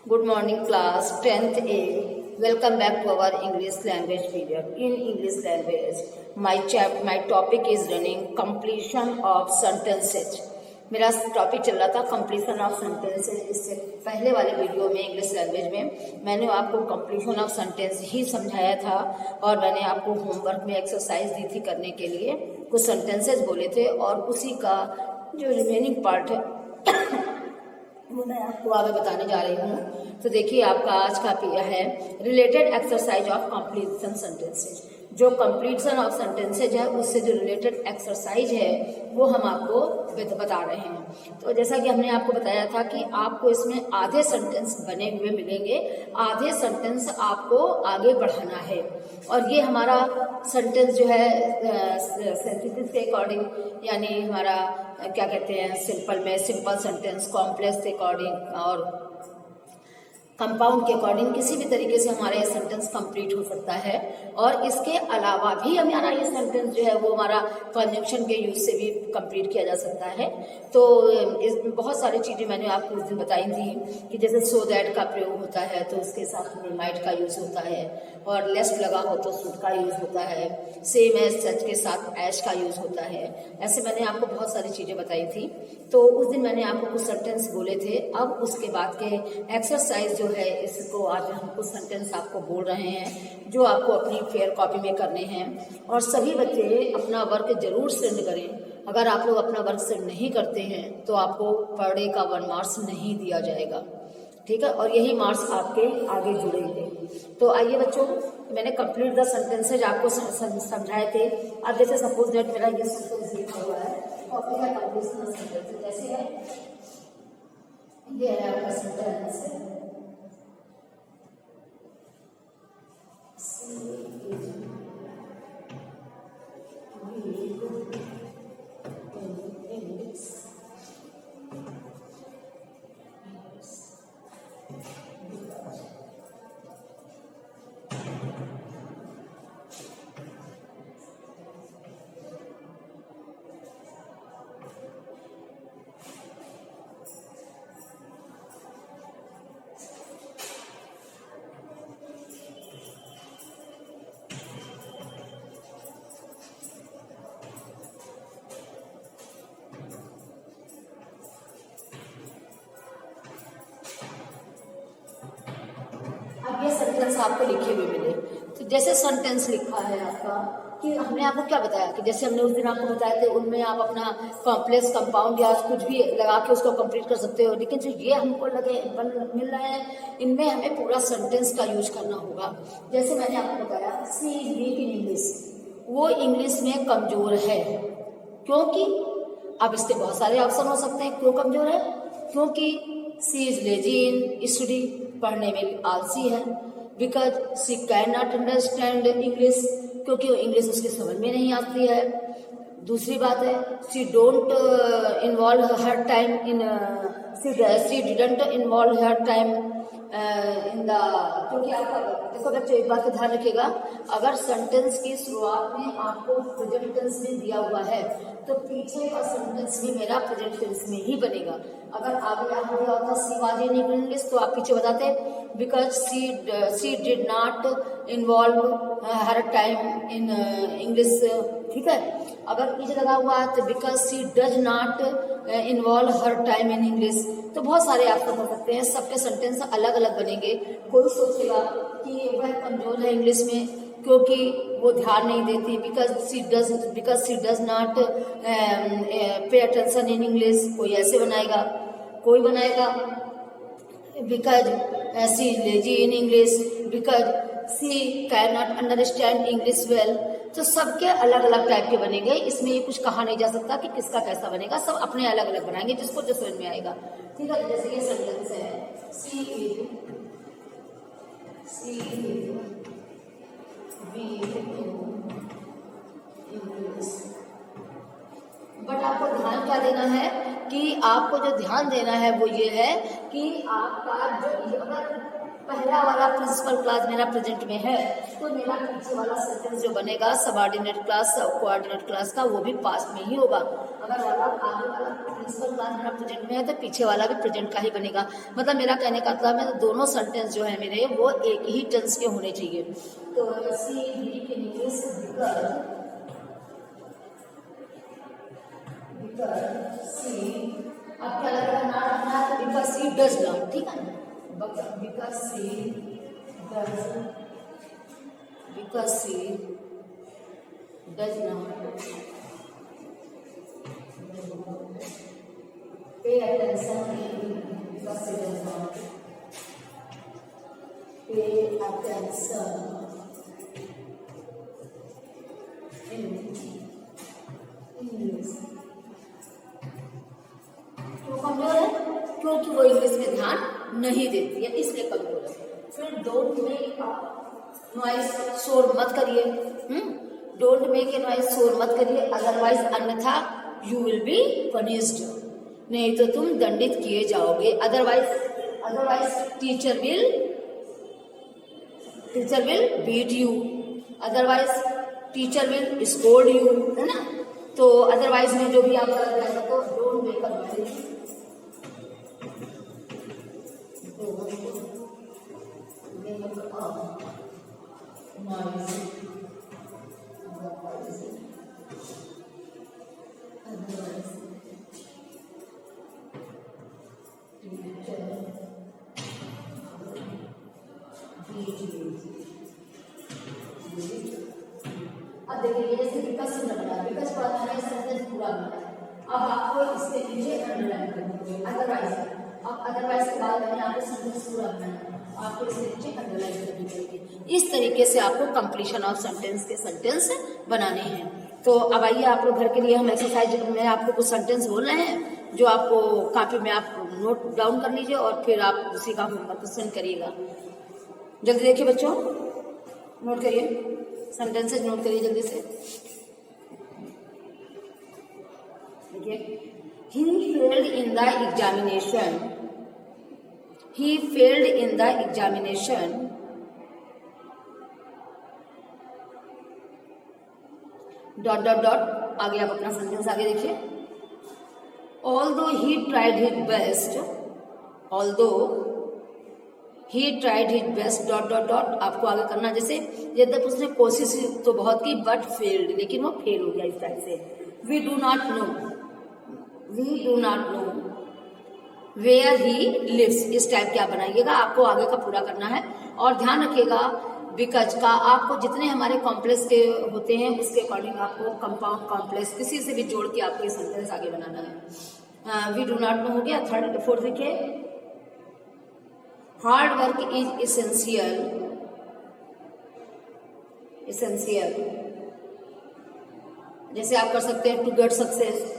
Good morning class 10th A. Welcome back to our English language period. In English language, my topic is running completion of sentences. मेरा topic चल रहा था completion of sentences. इससे पहले वाले video में English language में मैंने आपको कंप्लीशन ऑफ सेंटेंस ही समझाया था और मैंने आपको होमवर्क में एक्सरसाइज दी थी करने के लिए। कुछ सेंटेंसेस बोले थे और उसी का जो रिमेनिंग पार्ट है वो मैं आपको आगे बताने जा रही हूँ। तो देखिए, आपका आज का है related exercise of completion sentences. जो कंप्लीशन ऑफ सेंटेंसेज है उससे जो रिलेटेड एक्सरसाइज है वो हम आपको बता रहे हैं। तो जैसा कि हमने आपको बताया था कि आपको इसमें आधे सेंटेंस बने हुए मिलेंगे, आधे सेंटेंस आपको आगे बढ़ाना है। और ये हमारा सेंटेंस जो है सेंटेंस के अकॉर्डिंग, यानी हमारा क्या कहते हैं, सिंपल में सिंपल सेंटेंस, कॉम्प्लेक्स के अकॉर्डिंग और कंपाउंड के अकॉर्डिंग किसी भी तरीके से हमारा ये सेंटेंस कंप्लीट हो सकता है। और इसके अलावा भी हमारा ये सेंटेंस जो है वो हमारा कंजंक्शन के यूज से भी कंप्लीट किया जा सकता है। तो इसमें बहुत सारी चीजें मैंने आपको उस दिन बताई थी कि जैसे सो दैट का प्रयोग होता है तो उसके साथ में माइट का यूज होता है, और लेस्ट लगा हो तो शुड का यूज होता है, सेम एज सच के साथ ऐश का यूज होता है। ऐसे मैंने आपको बहुत सारी चीजें बताई थी। तो उस दिन मैंने आपको कुछ सेंटेंस बोले थे। अब उसके बाद के एक्सरसाइज जो है इसको आज हम कुछ सेंटेंस आपको बोल रहे हैं जो आपको अपनी फेयर कॉपी में करने हैं। और सभी बच्चे अपना वर्क जरूर सेंड करें। अगर आप लोग अपना वर्क सेंड नहीं करते हैं तो आपको पर डे का 1 मार्क्स नहीं दिया जाएगा, ठीक है, और यही मार्क्स आपके आगे जुड़ेंगे। तो आइए बच्चों, मैंने कंप्लीट द सेंटेंसेज आपको समझाए थे। अब जैसे सपोज दैट मेरा ये सेंटेंस लिखा हुआ है, टॉपिक है कंप्लीशन सेंटेंस। जैसे है ये है आपका सेंटेंस, ये सेंटेंस आपको लिखे हुए मिले। तो जैसे सेंटेंस लिखा है आपका कि हमने आपको क्या बताया कि जैसे हमने उस दिन आपको बताया थे उनमें आप अपना कॉम्प्लेक्स, कंपाउंड या कुछ भी लगा के उसको कंप्लीट कर सकते हो। लेकिन जो ये हमको मिल रहा है इनमें हमें पूरा सेंटेंस का यूज करना होगा। जैसे मैंने आपको बताया सी इज वीक इन इंग्लिश, वो इंग्लिश में कमजोर है। क्योंकि अब इसके बहुत सारे ऑप्शन हो सकते हैं क्यों कमजोर है। क्योंकि she is lazy in study, पढ़ने में आलसी है। Because she can not understand English, क्योंकि इंग्लिश उसके समझ में नहीं आती है। दूसरी बात है she don't involve her time in she didn't involve her time in the, क्योंकि आपका देखो बच्चों एक बात का ध्यान रखिएगा, अगर सेंटेंस की शुरुआत में आपको प्रेजेंट टेंस में दिया हुआ है तो पीछे का सेंटेंस भी मेरा प्रेजेंट टेंस में ही बनेगा। अगर आगे यहाँ दिया होता सी वाज इन इंग्लिश तो आप पीछे बताते because she did not involve her time in English, ठीक है। अगर पीछे लगा हुआ है तो because she does not involve her time in English. तो बहुत सारे आपको हो सकते हैं, सबके सेंटेंस अलग अलग बनेंगे। कोई सोचेगा कि वह कमजोर है इंग्लिश में क्योंकि वो ध्यान नहीं देती, because she does not pay attention in English, कोई ऐसे बनाएगा। कोई बनाएगा because she lazy in English, because she can not understand English well. तो सबके अलग अलग टाइप के बनेंगे। इसमें ये कुछ कहा नहीं जा सकता कि किसका कैसा बनेगा, सब अपने अलग अलग बनाएंगे जिसको जो समझ में आएगा, ठीक है। जैसे ये सेंटेंस है she is weak in English. But आपको ध्यान क्या देना है कि आपको जो ध्यान देना है वो ये है कि आपका जो अगर पहला वाला प्रिंसिपल क्लास मेरा प्रेजेंट में है तो मेरा पीछे वाला सेंटेंस जो बनेगा सबऑर्डिनेट क्लास कोऑर्डिनेट क्लास का, वो भी पास्ट में ही होगा। अगर वाला आगे वाला प्रिंसिपल क्लास मेरा प्रेजेंट में है तो पीछे वाला भी प्रेजेंट का ही बनेगा। मतलब मेरा कहने का मतलब है दोनों सेंटेंस जो है मेरे वो एक ही टेंस के होने चाहिए। तो सी इन इंग्लिश अब क्या लगेगा ना रखना तो बिकॉज सी डज नॉट, ठीक है, because she does not pay attention because she does not pay attention in English। क्यों कमजोर है? क्योंकि वो इंग्लिश में ध्यान नहीं देती है, इसलिए कमजोर है। फिर डोंट मेक नॉइस, शोर मत करिए। डोंट मेक ए नॉइस, शोर मत करिए, अदरवाइज अन्यथा यू विल बी पनिश्ड, नहीं तो तुम दंडित किए जाओगे। Otherwise teacher will beat you, otherwise teacher will scold you, है ना। तो अदरवाइज में जो भी आप कर रहे हैं तो डोंट मेक अ अब देखिए जैसे विकास से बना है, विकास पढ़ना है, सेंटेंस पूरा बना है। अब आपको इसके नीचे अंडरलाइन करना है, अदरवाइज के बाद मैंने आपको सेंटेंस पूरा बनाना है, आपको इसके नीचे अंडरलाइन करनी पड़ेगी। इस तरीके से आपको कंप्लीशन ऑफ सेंटेंस के सेंटेंस बनाने हैं। तो अब आइए आप लोग घर के लिए हम एक्सरसाइज में आपको कुछ सेंटेंस बोल रहे हैं जो आपको कॉपी में आप नोट डाउन कर लीजिए और फिर आप उसी का होमवर्क सेंड करिएगा। जल्दी देखिए बच्चों, नोट करिए, सेंटेंसेस नोट करिए जल्दी से। देखिए, he failed in the examination dot dot dot, आगे आप अपना सेंटेंस आगे देखिए। although he tried his best dot dot dot, आपको आगे करना, जैसे यद्यप उसने कोशिश तो बहुत की बट फेल्ड, लेकिन वो फेल हो गया इस टाइप से। we do not know where he lives, इस टाइप क्या बनाइएगा, आपको आगे का पूरा करना है। और ध्यान रखिएगा बिकॉज का आपको जितने हमारे कॉम्प्लेक्स के होते हैं उसके अकॉर्डिंग आपको कंपाउंड कॉम्प्लेक्स किसी से भी जोड़ के आपको ये सेंटेंस आगे बनाना है। वी डू नॉट नो हो गया। थर्ड फोर्थ देखिए, हार्ड वर्क इज इसेंशियल, जैसे आप कर सकते हैं to get success,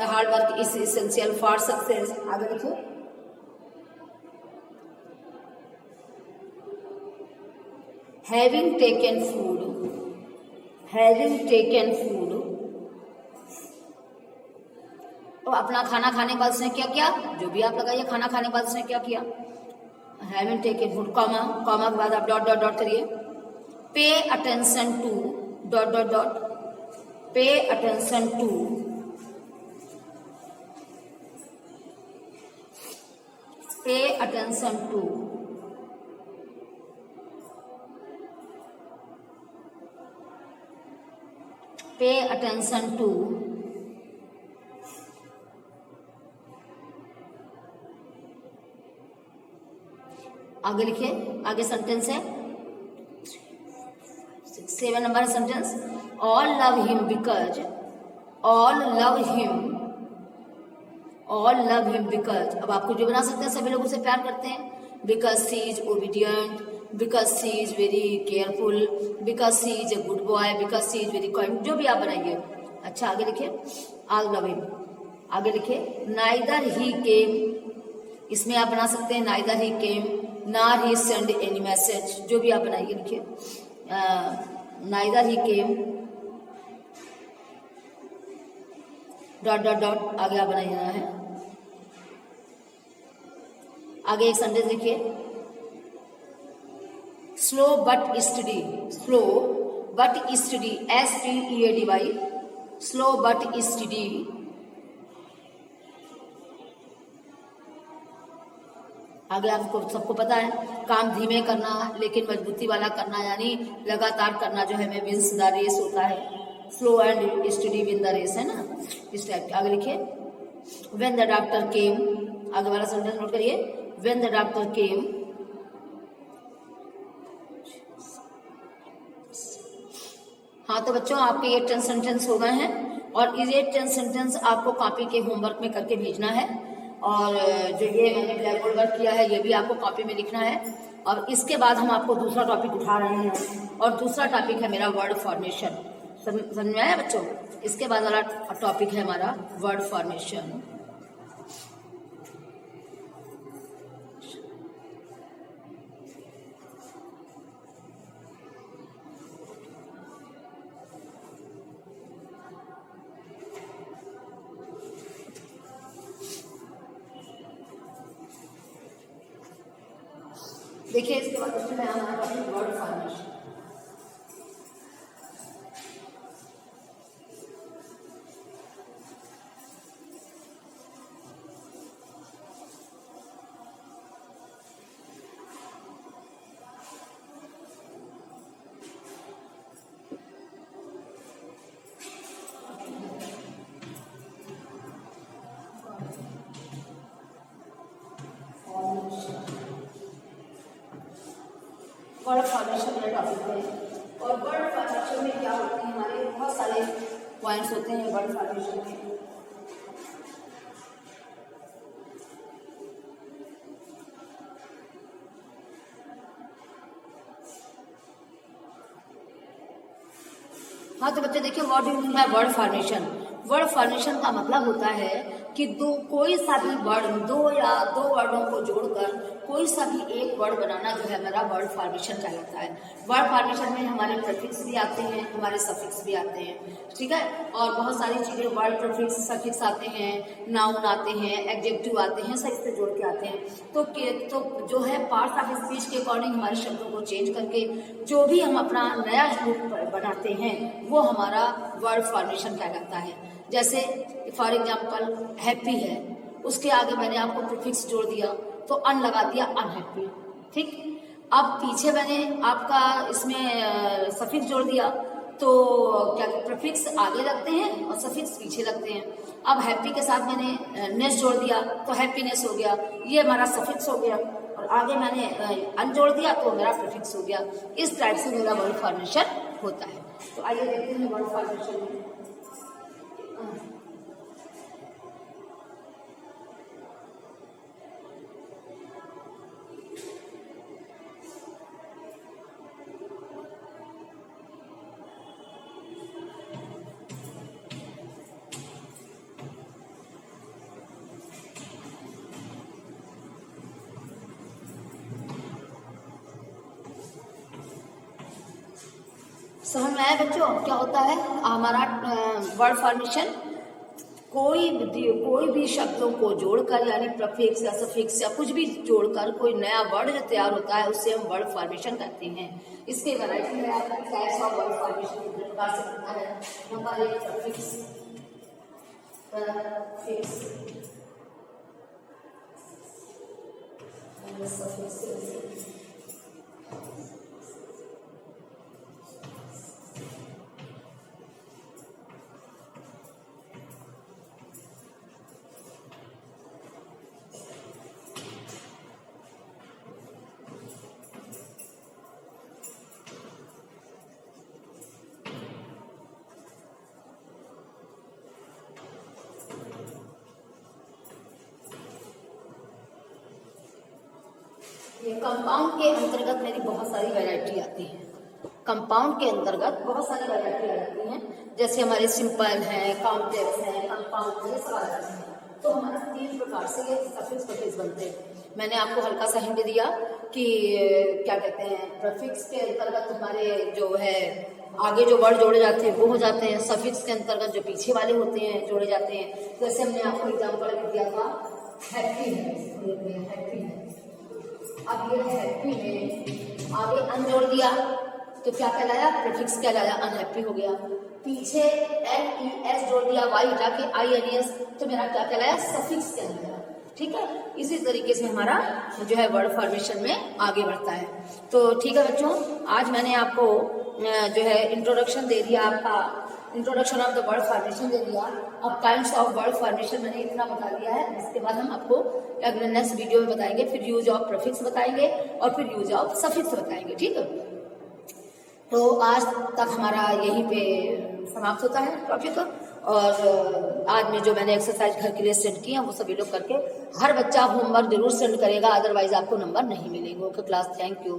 hard work is essential for success. आगे देखिए, having taken food, तो अपना खाना खाने के बाद उसने क्या किया, जो भी आप लगाइए, खाना खाने के बाद उसने क्या किया, having taken food, कॉमा के बाद आप डॉट डॉट डॉट करिए। Pay attention to dot dot dot, pay attention to pay attention to आगे लिखिए, आगे सेंटेंस है 7 number sentence, all love him because अब आपको जो बना सकते हैं, सभी लोग उसे प्यार करते हैं, because she is obedient, because she is very careful, because she is a good boy, because she is very kind, जो भी आप बनाइए। अच्छा आगे लिखिए, all love him। आगे लिखिए, neither he came, इसमें आप बना सकते हैं neither he came nor he sent any message, जो भी आप बनाइए लिखिए, neither he came dot dot dot, आगे आप बनाइए है आगे एक सेंटेंस लिखिए, slow but study, slow but study, STEADY, slow but study. आगे आपको सबको पता है, काम धीमे करना लेकिन मजबूती वाला करना, यानी लगातार करना जो है में विंस द रेस होता है, slow and steady win the race, है ना, इस टाइप के। आगे लिखिए, व्हेन द डॉक्टर केम, आगे वाला सेंटेंस नोट करिए, व्हेन द डॉक्टर केम। हाँ तो बच्चों आपके ये 10 सेंटेंस हो गए हैं और ये 10 सेंटेंस आपको कॉपी के होमवर्क में करके भेजना है। और जो ये मैंने ब्लैक बोर्ड वर्क किया है ये भी आपको कॉपी में लिखना है। और इसके बाद हम आपको दूसरा टॉपिक उठा रहे हैं और दूसरा टॉपिक है मेरा वर्ड फॉर्मेशन। समझ में आया बच्चों? इसके बाद वाला टॉपिक है हमारा वर्ड फॉर्मेशन। देखिए इसके बाद उसमें हमारा topic word formation. Word formation मेरा टॉपिक है और वर्ड फॉर्मेशन में क्या होते हैं, हमारे बहुत सारे पॉइंट्स होते हैं वर्ड फॉर्मेशन में। हाँ तो बच्चे देखिए, what do you mean by word formation? Word formation का मतलब होता है कि कोई सा भी वर्ड, दो या दो वर्डों को जोड़कर कोई सा भी एक वर्ड बनाना जो है मेरा वर्ड फॉर्मेशन कहलाता है। वर्ड फॉर्मेशन में हमारे प्रीफिक्स भी आते हैं, हमारे सफिक्स भी आते हैं, ठीक है। और बहुत सारी चीजें वर्ड प्रीफिक्स सफिक्स आते हैं, नाउन आते हैं, एडजेक्टिव आते हैं, सब इससे जोड़ के आते हैं। तो जो है पार्ट्स ऑफ स्पीच के अकॉर्डिंग हमारे शब्दों को चेंज करके जो भी हम अपना नया रूप बनाते हैं वो हमारा वर्ड फॉर्मेशन कहलाता है। जैसे फॉर एग्जाम्पल हैप्पी है, उसके आगे मैंने आपको प्रीफिक्स जोड़ दिया तो अन लगा दिया अनहैप्पी, ठीक। अब पीछे मैंने आपका इसमें सफिक्स जोड़ दिया तो क्या प्रीफिक्स आगे लगते हैं और सफिक्स पीछे लगते हैं। अब हैप्पी के साथ मैंने नेस जोड़ दिया तो हैप्पीनेस हो गया, ये हमारा सफिक्स हो गया। और आगे मैंने अन जोड़ दिया तो मेरा प्रीफिक्स हो गया। इस टाइप से मेरा वर्ड फॉर्मेशन होता है। तो आइए देखते हैं वर्ड फॉर्मेशन में। समझ में आया बच्चों क्या होता है हमारा वर्ड फॉर्मेशन? कोई भी शब्दों को जोड़कर यानी प्रीफिक्स या सफिक्स या कुछ भी जोड़कर कोई नया वर्ड जो तैयार होता है उससे हम वर्ड फॉर्मेशन कहते हैं। इसके वैरायटी में आपका टाइप्स ऑफ वर्ड फॉर्मेशन प्रकार से होता है। नंबर 1 प्रीफिक्स, ये कंपाउंड के अंतर्गत मेरी बहुत सारी वैरायटी आती है। कंपाउंड के अंतर्गत बहुत सारी वैरायटी आ जाती हैं, जैसे हमारे सिंपल हैं, कॉम्प्लेक्स हैं, कंपाउंड, ये सब आ जाते हैं। तो हमारा 3 प्रकार से ये सफिक्स प्रीफिक्स बनते हैं। मैंने आपको हल्का सा हिंट दिया कि क्या कहते हैं, प्रीफिक्स के अंतर्गत हमारे जो है आगे जो वर्ड जोड़े जाते हैं वो हो जाते हैं, सफिक्स के अंतर्गत जो पीछे वाले होते हैं जोड़े जाते हैं। जैसे हमने आपको एग्जाम्पल दिया था हैप्पी है, हैप्पी है, अब ये हैप्पी में आगे अन जोड़ दिया तो क्या कहलाया, प्रीफिक्स कहलाया, अनहैप्पी हो गया। पीछे NES जोड़ दिया, वाई हटा के INES, तो मेरा क्या कहलाया, सफिक्स कहलाया। ठीक है, इसी तरीके से हमारा जो है वर्ड फॉर्मेशन में आगे बढ़ता है। तो ठीक है बच्चों, आज मैंने आपको जो है इंट्रोडक्शन दे दिया, आपका introduction of the word formation दे दिया। अब काइंड्स ऑफ वर्ड फॉर्मेशन मैंने इतना बता दिया है। इसके बाद हम आपको अगले नेक्स्ट वीडियो में बताएंगे, फिर यूज ऑफ प्रीफिक्स बताएंगे और फिर यूज ऑफ सफिक्स बताएंगे। ठीक है, तो आज तक हमारा यहीं पे समाप्त होता है टॉपिक। और आज में जो मैंने एक्सरसाइज घर के लिए सेंड की है वो सभी लोग करके, हर बच्चा होमवर्क जरूर सेंड करेगा, अदरवाइज आपको नंबर नहीं मिलेंगे। Okay class, thank you.